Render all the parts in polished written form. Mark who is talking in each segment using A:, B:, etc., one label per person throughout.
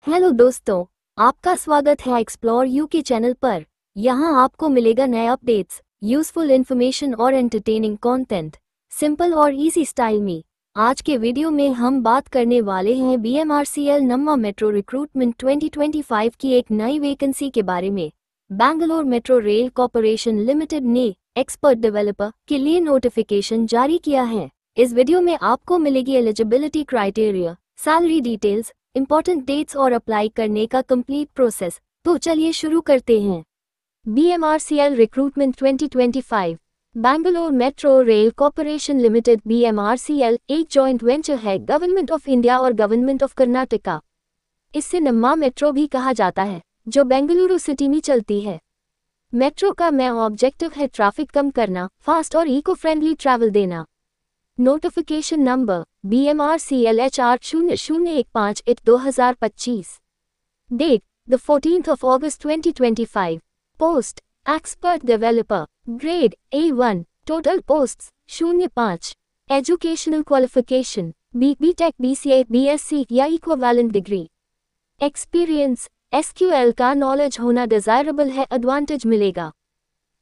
A: Hello दोस्तों, आपका स्वागत है एक्सप्लोर यू के चैनल पर। यहाँ आपको मिलेगा नए अपडेट्स, यूजफुल इन्फॉर्मेशन और एंटरटेनिंग कंटेंट, सिंपल और इजी स्टाइल में। आज के वीडियो में हम बात करने वाले हैं BMRCL नम्मा मेट्रो रिक्रूटमेंट 2025 की एक नई वैकेंसी के बारे में। Bangalore metro rail corporation limited ने एक्सपर्ट डेवलपर के लिए नोटिफिकेशन जारी किया है। इस वीडियो में आपको मिलेगी eligibility criteria, salary details, important dates और अप्लाई करने का कंप्लीट प्रोसेस। तो चलिए शुरू करते हैं। BMRCL recruitment 2025। Bangalore metro rail corporation limited BMRCL एक जॉइंट वेंचर है गवर्नमेंट ऑफ इंडिया और गवर्नमेंट ऑफ कर्नाटका। इससे नम्मा मेट्रो भी कहा जाता है, जो बेंगलुरु सिटी में चलती है। मेट्रो का मेन ऑब्जेक्टिव है ट्रैफिक कम करना, फास्ट और इको फ्रेंडली ट्रैवल देना। Notification number BMRCL HR 0015/2025। Date the 14th of August 2025। Post expert developer, grade A1। Total posts 05। Educational qualification BTech BCA BSc या इक्विवेलेंट डिग्री। एक्सपीरियंस SQL का knowledge होना desirable है, advantage मिलेगा।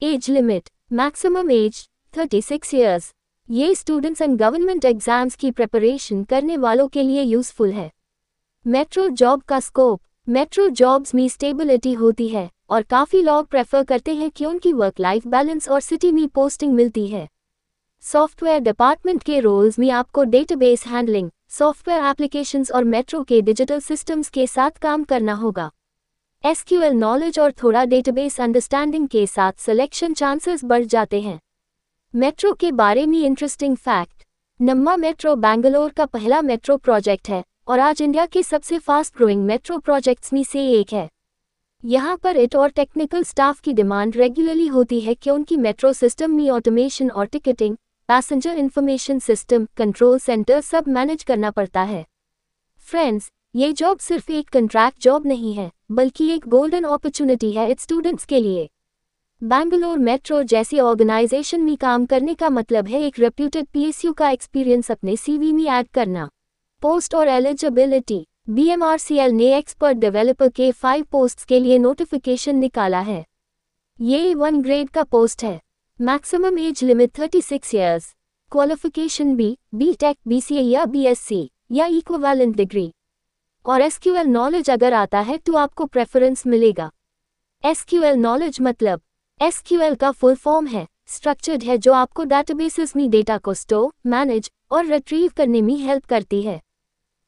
A: Age limit maximum age 36 years. ये students and government exams की preparation करने वालों के लिए यूजफुल है। मेट्रो जॉब का स्कोप, मेट्रो जॉब्स में स्टेबिलिटी होती है और काफ़ी लोग प्रेफर करते हैं कि उनकी वर्क लाइफ बैलेंस और सिटी में पोस्टिंग मिलती है। सॉफ्टवेयर डिपार्टमेंट के रोल्स में आपको डेटाबेस हैंडलिंग, सॉफ्टवेयर एप्लीकेशंस और मेट्रो के डिजिटल सिस्टम्स के साथ काम करना होगा। SQL नॉलेज और थोड़ा डेटाबेस अंडरस्टैंडिंग के साथ सिलेक्शन चांसेस बढ़ जाते हैं। मेट्रो के बारे में इंटरेस्टिंग फैक्ट, नम्मा मेट्रो बैंगलोर का पहला मेट्रो प्रोजेक्ट है और आज इंडिया के सबसे फास्ट ग्रोइंग मेट्रो प्रोजेक्ट्स में से एक है। यहाँ पर इट और टेक्निकल स्टाफ की डिमांड रेगुलरली होती है कि उनकी मेट्रो सिस्टम में ऑटोमेशन और ticketing, passenger information system, control centre सब मैनेज करना पड़ता है। फ्रेंड्स, ये जॉब सिर्फ एक कॉन्ट्रैक्ट जॉब नहीं है, बल्कि एक गोल्डन अपॉर्चुनिटी है इट्स स्टूडेंट्स के लिए। बैंगलोर मेट्रो जैसी ऑर्गेनाइजेशन में काम करने का मतलब है एक रेप्यूटेड PSU का एक्सपीरियंस अपने CV में ऐड करना। पोस्ट और एलिजिबिलिटी, BMRCL ने एक्सपर्ट डेवलपर के 5 पोस्ट्स के लिए नोटिफिकेशन निकाला है। ये 1 ग्रेड का पोस्ट है। Maximum age limit 36 years. Qualification BTech BCA या BSc या इक्विवेलेंट डिग्री और SQL नॉलेज अगर आता है तो आपको प्रेफरेंस मिलेगा। SQL नॉलेज मतलब SQL का फुल फॉर्म है स्ट्रक्चर्ड है, जो आपको डेटाबेसेस में डेटा को स्टोर, मैनेज और रिट्रीव करने में हेल्प करती है।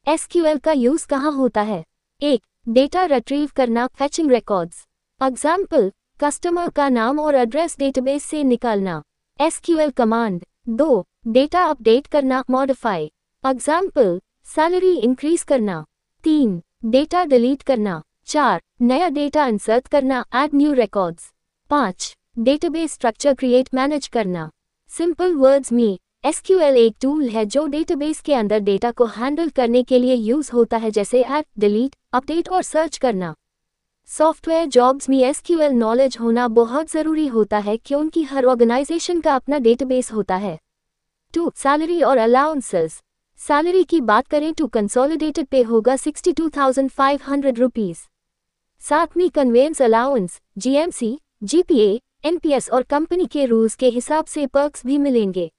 A: SQL का यूज कहाँ होता है? 1. डेटा रिट्रीव करना, फेचिंग रिकॉर्ड्स। एग्जाम्पल, कस्टमर का नाम और एड्रेस डेटाबेस से निकालना। SQL command. 2. डेटा अपडेट करना, मॉडिफाई। एग्जाम्पल, सैलरी इंक्रीज करना। 3. डेटा डिलीट करना। 4. नया डेटा इंसर्ट करना, add new records. 5. Database structure create manage करना। सिंपल वर्ड्स में SQL एक टूल है जो डेटाबेस के अंदर डेटा को हैंडल करने के लिए यूज होता है, जैसे ऐड, डिलीट, अपडेट और सर्च करना। सॉफ्टवेयर जॉब्स में SQL नॉलेज होना बहुत ज़रूरी होता है क्योंकि हर ऑर्गेनाइजेशन का अपना डेटाबेस होता है। 2. सैलरी और अलाउंसेस। सैलरी की बात करें तो कंसोलिडेटेड पे होगा 62,500 रुपीज़। साथ में convince allowance, GMC, GPA, NPS और कंपनी के रूल्स के हिसाब से पर्क्स भी मिलेंगे।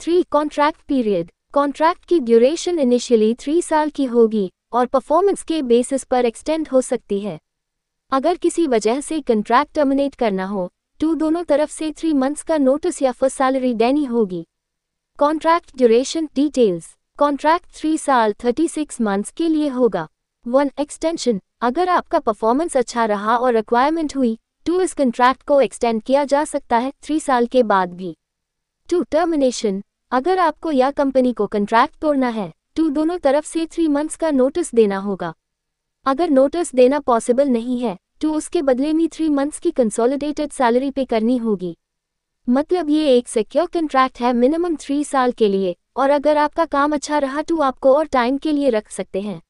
A: 3. Contract period. कॉन्ट्रैक्ट की ड्यूरेशन इनिशियली 3 साल की होगी और परफॉर्मेंस के बेसिस पर एक्सटेंड हो सकती है। अगर किसी वजह से कॉन्ट्रैक्ट टर्मिनेट करना हो तो दोनों तरफ से 3 मंथ्स का नोटिस या फिर सैलरी देनी होगी। Contract duration details. कॉन्ट्रैक्ट 3 साल 36 मंथ्स के लिए होगा। 1. एक्सटेंशन। अगर आपका परफॉर्मेंस अच्छा रहा और रिक्वायरमेंट हुई तो इस कॉन्ट्रैक्ट को एक्सटेंड किया जा सकता है 3 साल के बाद भी। 2. टर्मिनेशन। अगर आपको या कंपनी को कॉन्ट्रैक्ट तोड़ना है तो दोनों तरफ से 3 मंथ्स का नोटिस देना होगा। अगर नोटिस देना पॉसिबल नहीं है तो उसके बदले में 3 मंथ्स की कंसोलिडेटेड सैलरी पे करनी होगी। मतलब ये एक सिक्योर कॉन्ट्रैक्ट है मिनिमम 3 साल के लिए, और अगर आपका काम अच्छा रहा तो आपको और टाइम के लिए रख सकते हैं।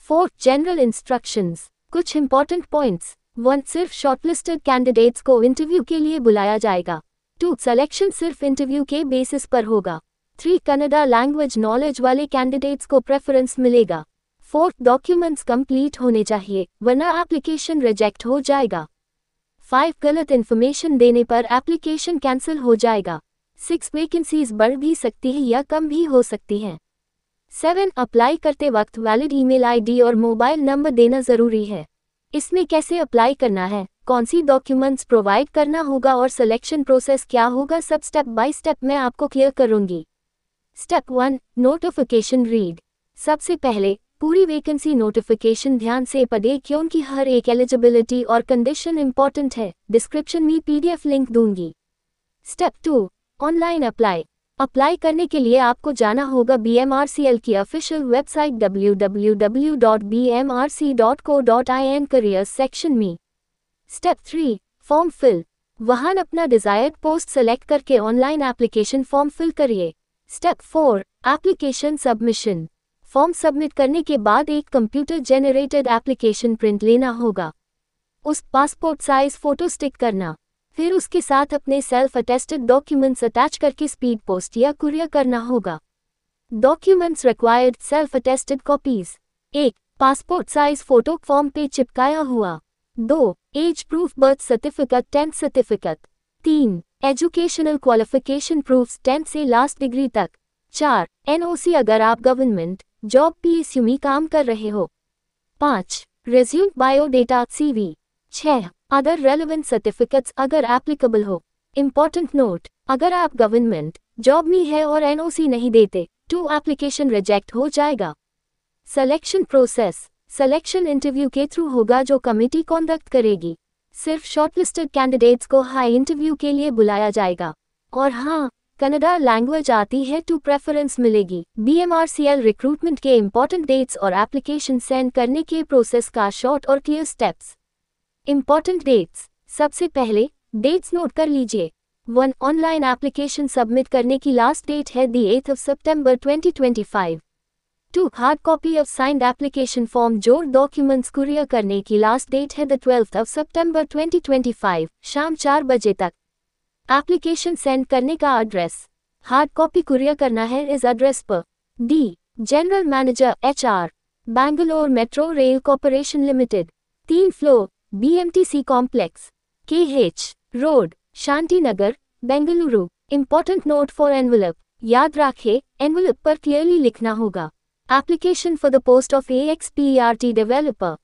A: 4. General instructions. कुछ इंपॉर्टेंट पॉइंट्स। 1. सिर्फ शॉर्टलिस्टेड कैंडिडेट्स को इंटरव्यू के लिए बुलाया जाएगा। 2. सिलेक्शन सिर्फ इंटरव्यू के बेसिस पर होगा। 3. कन्नड़ा लैंग्वेज नॉलेज वाले कैंडिडेट्स को प्रेफरेंस मिलेगा। 4 डॉक्यूमेंट्स कंप्लीट होने चाहिए वरना एप्लीकेशन रिजेक्ट हो जाएगा। 5 गलत इन्फॉर्मेशन देने पर एप्लीकेशन कैंसिल हो जाएगा। 6 वैकेंसीज बढ़ भी सकती है या कम भी हो सकती हैं। 7 अप्लाई करते वक्त वैलिड ईमेल आईडी और मोबाइल नंबर देना ज़रूरी है। इसमें कैसे अप्लाई करना है, कौन सी डॉक्यूमेंट्स प्रोवाइड करना होगा और सिलेक्शन प्रोसेस क्या होगा, सब स्टेप बाय स्टेप मैं आपको क्लियर करूंगी। Step 1 notification read. सबसे पहले पूरी वैकेंसी नोटिफिकेशन ध्यान से पढ़ें क्योंकि हर एक एलिजिबिलिटी और कंडीशन इंपॉर्टेंट है। डिस्क्रिप्शन में PDF लिंक दूंगी। Step 2 online apply. अप्लाई करने के लिए आपको जाना होगा BMRCL की official website www.bmrc.co.in careers section में। Step 3 form fill. वहां अपना डिजायर्ड पोस्ट सेलेक्ट करके ऑनलाइन एप्लीकेशन फॉर्म फिल करिए। Step 4 application submission. Form submit करने के बाद एक कंप्यूटर जेनरेटेड एप्लीकेशन प्रिंट लेना होगा, उस पासपोर्ट साइज फोटो स्टिक करना, फिर उसके साथ अपने सेल्फ अटेस्टेड डॉक्यूमेंट्स अटैच करके स्पीड पोस्ट या कुरियर करना होगा। Documents required self attested copies. 1 passport size photo form पे चिपकाया हुआ। 2 age proof birth certificate 10th certificate. 3 educational qualification proofs 10th से लास्ट डिग्री तक। 4 NOC अगर आप गवर्नमेंट जॉब PSU में काम कर रहे हो। 5 resume biodata CV। 6 other relevant certificates अगर एप्लीकेबल हो। इंपॉर्टेंट नोट, अगर आप गवर्नमेंट जॉब में है और NOC नहीं देते तो एप्लीकेशन रिजेक्ट हो जाएगा। Selection process. सिलेक्शन इंटरव्यू के थ्रू होगा जो कमेटी कंडक्ट करेगी। सिर्फ शॉर्टलिस्टेड कैंडिडेट्स को हाई इंटरव्यू के लिए बुलाया जाएगा। और हाँ, कन्नड़ा लैंग्वेज आती है तो प्रेफरेंस मिलेगी। BMRCL रिक्रूटमेंट के इंपॉर्टेंट डेट्स और एप्लीकेशन सेंड करने के प्रोसेस का शॉर्ट और क्लियर स्टेप्स। Important dates. सबसे पहले डेट्स नोट कर लीजिए। 1 ऑनलाइन एप्लीकेशन सबमिट करने की लास्ट डेट है 8 सितंबर 2025। 2 hard copy of signed application form जोड़ डॉक्यूमेंट्स कुरियर करने की लास्ट डेट है 12 सितंबर 2025 शाम 4 बजे तक। एप्लीकेशन सेंड करने का एड्रेस। हार्ड कॉपी कुरियर करना है इस एड्रेस पर। D general manager HR Bangalore metro rail corporation limited 3 floor BMTC complex KH road Shanti Nagar Bengaluru. Important note for envelope. याद रखें एनवलप पर क्लियरली लिखना होगा application for the post of AXPERT developer.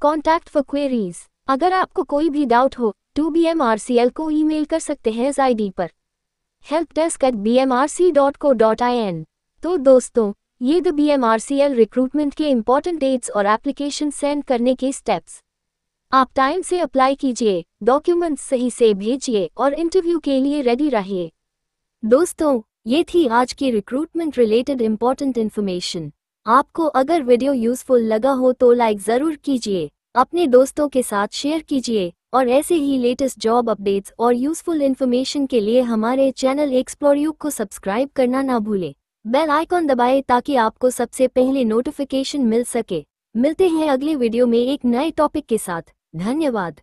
A: Contact for queries. अगर आपको कोई भी डाउट हो तो BMRCL को ईमेल कर सकते हैं इस ID पर helpdesk@bmrc.co.in। तो दोस्तों, ये द BMRCL रिक्रूटमेंट के इंपॉर्टेंट डेट्स और एप्लीकेशन सेंड करने के स्टेप्स। आप टाइम से अप्लाई कीजिए, डॉक्यूमेंट्स सही से भेजिए और इंटरव्यू के लिए रेडी रहिए। दोस्तों, ये थी आज की रिक्रूटमेंट रिलेटेड इंपॉर्टेंट इन्फॉर्मेशन। आपको अगर वीडियो यूजफुल लगा हो तो लाइक ज़रूर कीजिए, अपने दोस्तों के साथ शेयर कीजिए और ऐसे ही लेटेस्ट जॉब अपडेट्स और यूजफुल इन्फॉर्मेशन के लिए हमारे चैनल एक्सप्लोर यू को सब्सक्राइब करना ना भूलें। बेल आइकॉन दबाएं ताकि आपको सबसे पहले नोटिफिकेशन मिल सके। मिलते हैं अगले वीडियो में एक नए टॉपिक के साथ। धन्यवाद।